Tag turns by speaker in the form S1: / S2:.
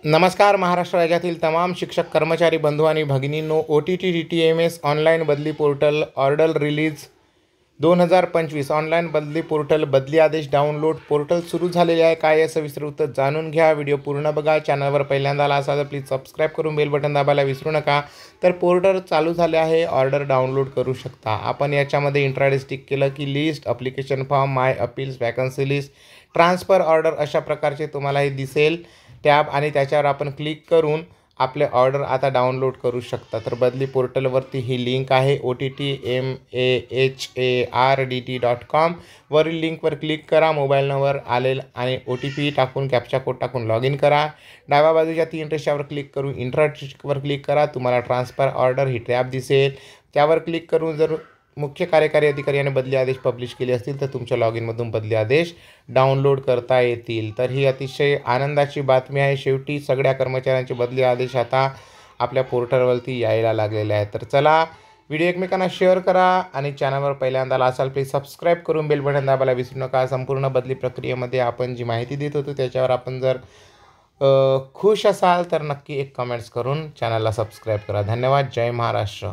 S1: नमस्कार महाराष्ट्र राज्यातील तमाम शिक्षक कर्मचारी बंधू आणि भगिनींनो, OTT-DTMS ऑनलाईन बदली पोर्टल ऑर्डर रिलीज 2025 ऑनलाईन बदली पोर्टल बदली आदेश डाउनलोड पोर्टल सुरू झालेले आहे. काय आहे सविस्तर उत्तर जाणून घ्या. व्हिडिओ पूर्ण बघा. चॅनलवर पहिल्यांदा आला असाल तर प्लीज सबस्क्राईब करून बेल बटन दाबायला विसरू नका. तर पोर्टल चालू झाले आहे. ऑर्डर डाउनलोड करू शकता. आपण याच्यामध्ये इंट्राडे टिक केलं की list, application form, my appeals, vacancy list, transfer order अशा प्रकारचे तुम्हाला हे दिसेल टॅब आणि त्याच्यावर आपण क्लिक करून आपले ऑर्डर आता डाउनलोड करू शकता. तर बदली पोर्टलवरती ही लिंक आहे OTTMAHARDT.com वरील लिंकवर क्लिक करा. मोबाईल नंबर आलेला आणि OTP टाकून कॅप्चा कोड टाकून लॉग इन करा. डाव्या बाजूच्या 3 रेषावर क्लिक करून इंट्रावर क्लिक करा. तुम्हाला ट्रान्सफर ऑर्डर ही टॅब दिसेल. त्यावर क्लिक करून जर मुख्य कार्यकारी अधिकारी यांनी बदली आदेश पब्लिश केले असतील तर तुमच्या लॉग इनमधून बदली आदेश डाउनलोड करता येतील. तर ही अतिशय आनंदाची बातमी आहे. शेवटी सगळ्या कर्मचाऱ्यांचे बदली आदेश आता आपल्या पोर्टलवरती यायला लागलेले आहेत. तर चला, व्हिडिओ एकमेकांना शेअर करा आणि चॅनलवर पहिल्यांदा आला असाल प्लीज सबस्क्राईब करून बेल बटन दाबायला विसरू नका. संपूर्ण बदली प्रक्रियेमध्ये आपण जी माहिती देत होतो त्याच्यावर आपण जर खुश असाल तर नक्की एक कमेंट्स करून चॅनलला सबस्क्राईब करा. धन्यवाद. जय महाराष्ट्र.